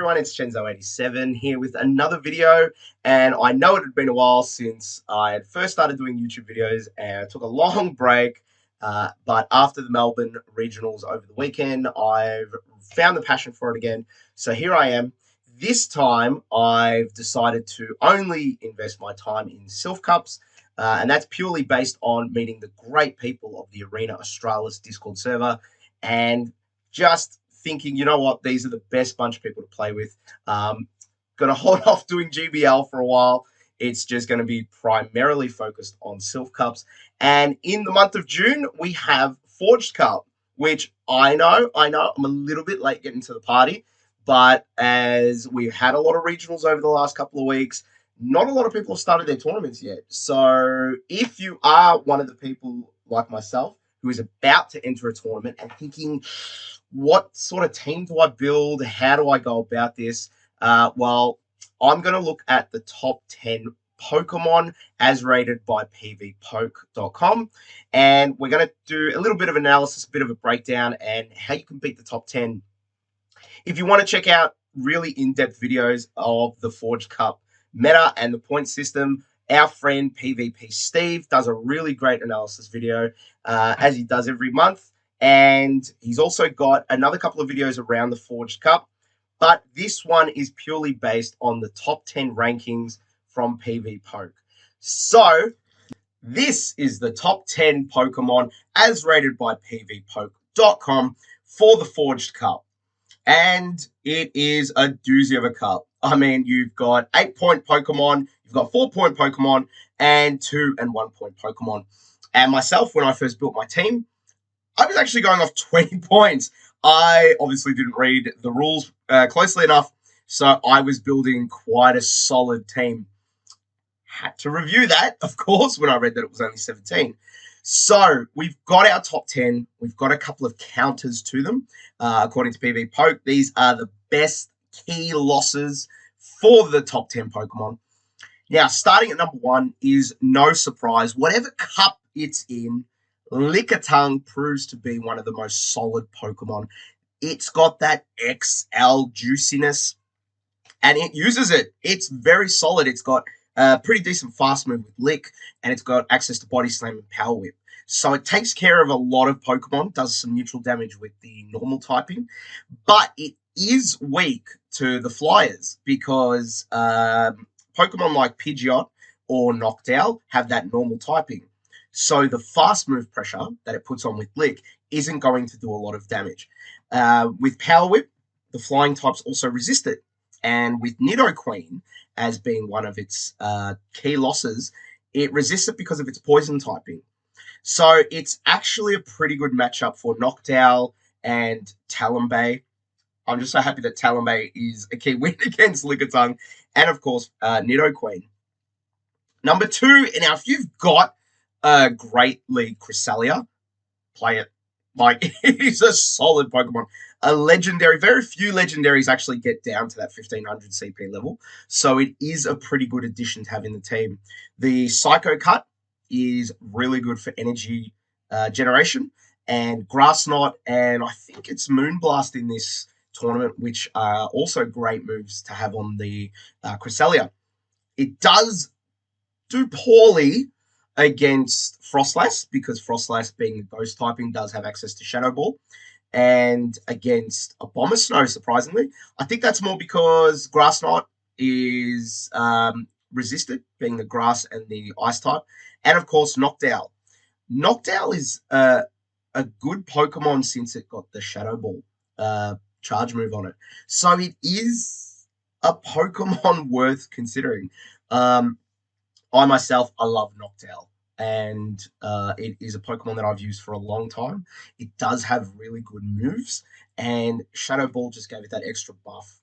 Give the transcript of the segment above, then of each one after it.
everyone, it's Chenzo87 here with another video, and I know it had been a while since I had first started doing YouTube videos, and I took a long break, but after the Melbourne regionals over the weekend, I've found the passion for it again, so here I am. This time, I've decided to only invest my time in Silph Cups, and that's purely based on meeting the great people of the Arena Australis Discord server, and just thinking, you know what, these are the best bunch of people to play with. Gonna hold off doing GBL for a while. It's just going to be primarily focused on Silph Cups. And in the month of June, we have Forged Cup, which I know, I'm a little bit late getting to the party. But as we've had a lot of regionals over the last couple of weeks, not a lot of people have started their tournaments yet. So if you are one of the people like myself who is about to enter a tournament and thinking, what sort of team do I build? How do I go about this? Well, I'm going to look at the top 10 Pokemon as rated by PvPoke.com. And we're going to do a little bit of analysis, a bit of a breakdown, and how you can beat the top 10. If you want to check out really in-depth videos of the Forged Cup meta and the point system, our friend PvPSteve does a really great analysis video, as he does every month. And he's also got another couple of videos around the Forged Cup. But this one is purely based on the top 10 rankings from PvPoke. So this is the top 10 Pokemon as rated by PvPoke.com for the Forged Cup. And it is a doozy of a cup. I mean, you've got 8-point Pokemon, you've got 4-point Pokemon, and 2 and 1-point Pokemon. And myself, when I first built my team, I was actually going off 20 points. I obviously didn't read the rules closely enough, so I was building quite a solid team. Had to review that, of course, when I read that it was only 17. So we've got our top 10. We've got a couple of counters to them. According to PvPoke, these are the best key losses for the top 10 Pokemon. Now, starting at number 1 is no surprise. Whatever cup it's in, Lickitung proves to be one of the most solid Pokemon. It's got that XL juiciness, and it uses it. It's very solid. It's got a pretty decent fast move with Lick, and it's got access to Body Slam and Power Whip. So it takes care of a lot of Pokemon, does some neutral damage with the normal typing, but it is weak to the flyers because Pokemon like Pidgeot or Noctowl have that normal typing. So the fast move pressure that it puts on with Lick isn't going to do a lot of damage. With Power Whip, the flying types also resist it. And with Nidoqueen as being one of its key losses, it resists it because of its poison typing. So it's actually a pretty good matchup for Noctowl and Talonbay. I'm just so happy that Talonbay is a key win against Lickitung. And of course, Nidoqueen. Number 2, now if you've got a Great League Cresselia, play it. Like, it is a solid Pokemon. A legendary, very few legendaries actually get down to that 1500 CP level. So it is a pretty good addition to have in the team. The Psycho Cut is really good for energy generation. And Grass Knot, and I think it's Moonblast in this tournament, which are also great moves to have on the Cresselia. It does do poorly against Frostlass, because Frostlass, being the ghost typing, does have access to Shadow Ball. And against Abomasnow, surprisingly. I think that's more because Grass Knot is resisted, being the grass and the ice type. And of course, Noctowl. Noctowl is a good Pokemon since it got the Shadow Ball charge move on it. So it is a Pokemon worth considering. I myself, I love Noctowl, and it is a Pokemon that I've used for a long time. It does have really good moves, and Shadow Ball just gave it that extra buff.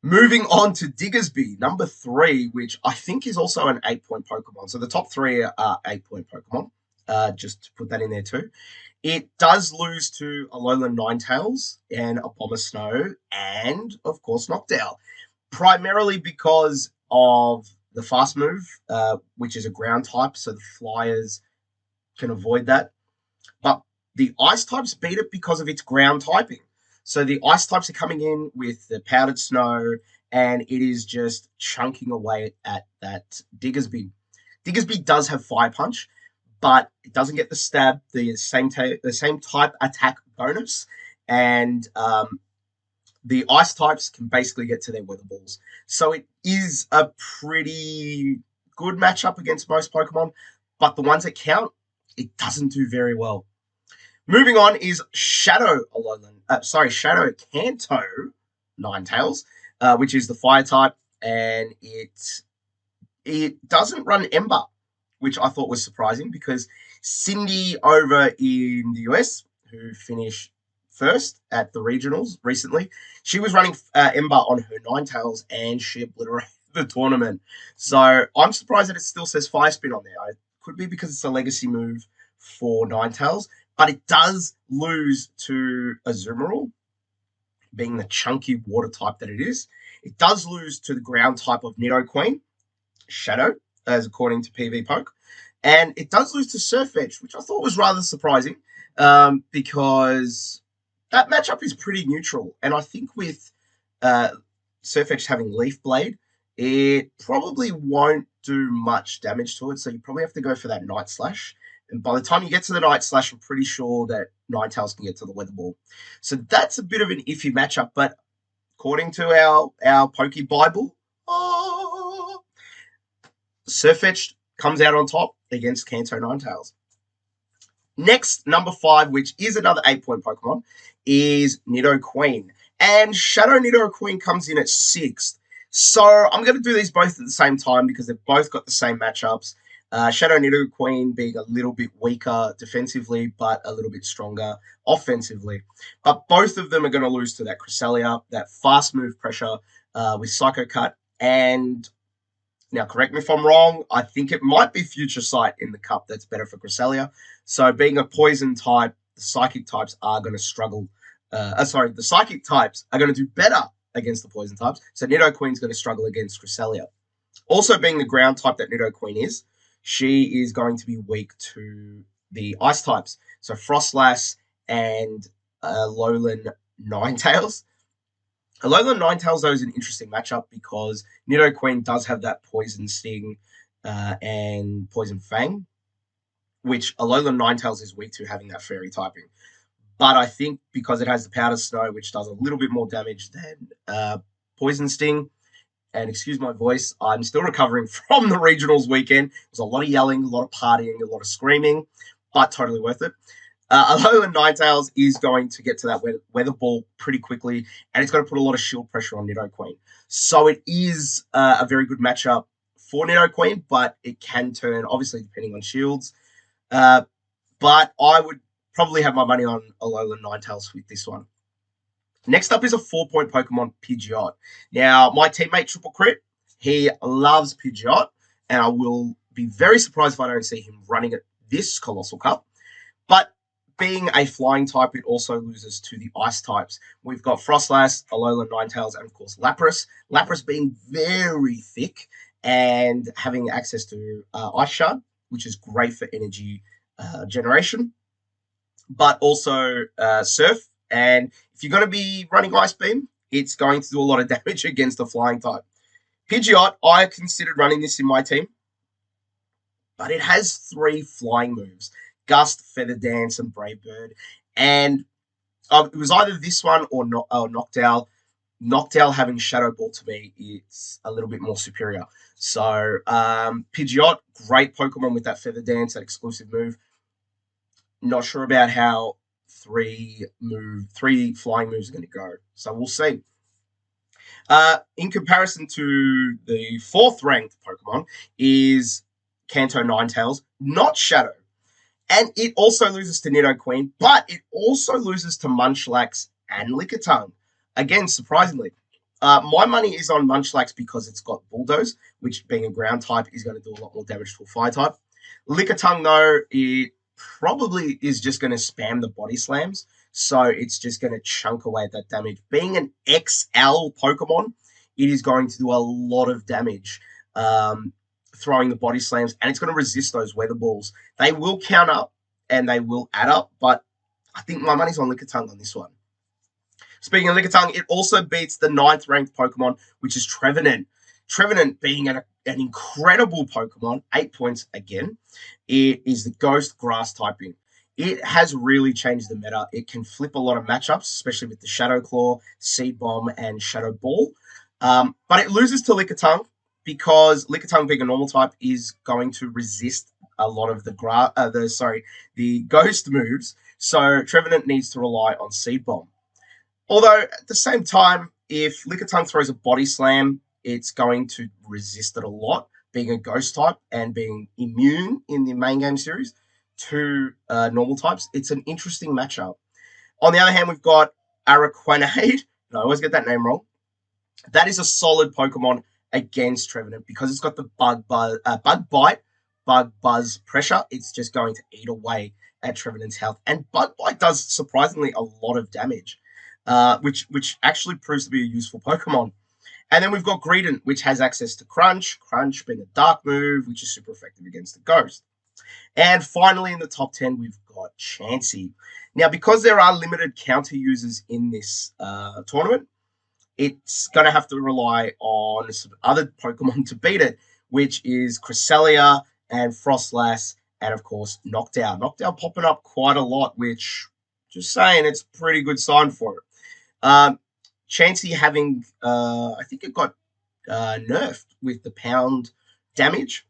Moving on to Diggersby, number 3, which I think is also an 8-point Pokemon. So the top 3 are 8-point Pokemon, just to put that in there too. It does lose to Alolan Ninetales and Abomasnow, and of course Noctowl, primarily because of the fast move, which is a ground type, so the flyers can avoid that. But the ice types beat it because of its ground typing. So the ice types are coming in with the powdered snow, and it is just chunking away at that Diggersby. Diggersby does have fire punch, but it doesn't get the stab, the same type attack bonus, and the ice types can basically get to their weather balls. So it is a pretty good matchup against most Pokemon, but the ones that count, it doesn't do very well. Moving on is Shadow Shadow Kanto Ninetales, which is the fire type, and it doesn't run Ember, which I thought was surprising because Cindy over in the US, who finished first at the regionals recently, she was running Ember on her Ninetales and she obliterated the tournament. So I'm surprised that it still says Fire Spin on there. It could be because it's a legacy move for Ninetales, but it does lose to Azumarill, being the chunky water type that it is. It does lose to the ground type of Nidoqueen, Shadow, as according to PvPoke. And it does lose to Surf Edge, which I thought was rather surprising because that matchup is pretty neutral. And I think with Surf Edge having Leaf Blade, it probably won't do much damage to it. So you probably have to go for that Night Slash. And by the time you get to the Night Slash, I'm pretty sure that Ninetales can get to the Weather Ball. So that's a bit of an iffy matchup. But according to our Poke Bible, Surfetched comes out on top against Kanto Ninetales. Next, number 5, which is another 8-point Pokemon, is Nidoqueen. And Shadow Nidoqueen comes in at 6th. So I'm going to do these both at the same time because they've both got the same matchups. Shadow Nidoqueen being a little bit weaker defensively, but a little bit stronger offensively. But both of them are going to lose to that Cresselia, that fast move pressure with Psycho Cut. And now, correct me if I'm wrong, I think it might be Future Sight in the Cup that's better for Cresselia. So being a poison type, the psychic types are going to struggle. The psychic types are going to do better against the poison types. So Nidoqueen's going to struggle against Cresselia. Also being the ground type that Nidoqueen is, she is going to be weak to the ice types. So Frostlass and Alolan Ninetales. Alolan Ninetales, though, is an interesting matchup because Nidoqueen does have that Poison Sting and Poison Fang, which Alolan Ninetales is weak to, having that fairy typing. But I think because it has the Powder Snow, which does a little bit more damage than Poison Sting, and excuse my voice, I'm still recovering from the regionals weekend. There's a lot of yelling, a lot of partying, a lot of screaming, but totally worth it. Alolan Ninetales is going to get to that weather ball pretty quickly, and it's going to put a lot of shield pressure on Nidoqueen. So it is a very good matchup for Nidoqueen, but it can turn, obviously, depending on shields. But I would probably have my money on Alolan Ninetales with this one. Next up is a 4-point Pokemon, Pidgeot. Now, my teammate Triple Crit, he loves Pidgeot, and I will be very surprised if I don't see him running at this Colossal Cup. But being a flying type, it also loses to the ice types. We've got Frostlass, Alolan Ninetales, and of course Lapras. Lapras being very thick and having access to Ice Shard, which is great for energy generation, but also Surf. And if you're going to be running Ice Beam, it's going to do a lot of damage against a flying type. Pidgeot, I considered running this in my team, but it has 3 flying moves. Gust, Feather Dance, and Brave Bird. And it was either this one or Noctowl. Noctowl having Shadow Ball to me is a little bit more superior. So Pidgeot, great Pokemon with that Feather Dance, that exclusive move. Not sure about how 3 flying moves are going to go. So we'll see. In comparison to the 4th ranked Pokemon is Kanto Ninetales, not Shadow. And it also loses to Nidoqueen, but it also loses to Munchlax and Lickitung. Again, surprisingly. My money is on Munchlax because it's got Bulldoze, which being a ground type is going to do a lot more damage to a fire type. Lickitung, though, it probably is just going to spam the body slams. So it's just going to chunk away at that damage. Being an XL Pokemon, it is going to do a lot of damage. Throwing the body slams, and it's going to resist those weather balls. They will count up and they will add up, but I think my money's on Lickitung on this one. Speaking of Lickitung, it also beats the 9th ranked Pokemon, which is Trevenant. Trevenant being an incredible Pokemon, 8 points again. It is the Ghost Grass typing. It has really changed the meta. It can flip a lot of matchups, especially with the Shadow Claw, Seed Bomb, and Shadow Ball. But it loses to Lickitung because Lickitung being a normal type is going to resist a lot of the Ghost moves. So Trevenant needs to rely on Seed Bomb. Although at the same time, if Lickitung throws a Body Slam, it's going to resist it a lot, being a Ghost type and being immune in the main game series to normal types. It's an interesting matchup. On the other hand, we've got Araquanade. I always get that name wrong. That is a solid Pokemon against Trevenant because it's got the Bug Bite, Bug Buzz pressure. It's just going to eat away at Trevenant's health. And Bug Bite does surprisingly a lot of damage, which actually proves to be a useful Pokemon. And then we've got Greedent, which has access to Crunch. Crunch being a dark move, which is super effective against the Ghost. And finally, in the top 10, we've got Chansey. Now, because there are limited counter users in this tournament, it's going to have to rely on some other Pokemon to beat it, which is Cresselia and Frostlass, and of course, Noctowl. Noctowl popping up quite a lot, which, just saying, it's a pretty good sign for it. Chansey having, I think it got nerfed with the pound damage.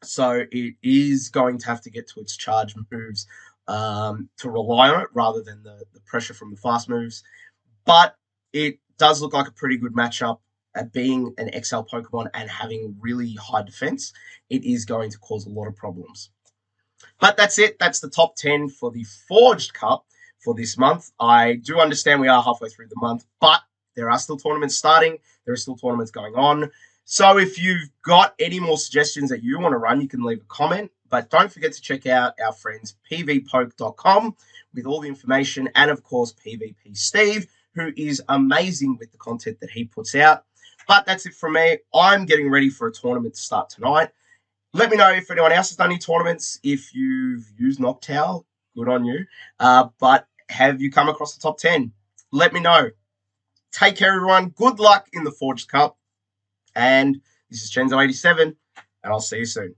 So it is going to have to get to its charge moves to rely on it rather than the pressure from the fast moves. But it does look like a pretty good matchup at being an XL Pokemon and having really high defense. It is going to cause a lot of problems. But that's it. That's the top 10 for the Forged Cup for this month. I do understand we are halfway through the month, but there are still tournaments starting. There are still tournaments going on. So if you've got any more suggestions that you want to run, you can leave a comment. But don't forget to check out our friends PvPoke.com with all the information, and of course PvPSteve, who is amazing with the content that he puts out. But that's it from me. I'm getting ready for a tournament to start tonight. Let me know if anyone else has done any tournaments. If you've used Noctowl, good on you. But have you come across the top 10? Let me know. Take care, everyone. Good luck in the Forged Cup. And this is Chenzo87, and I'll see you soon.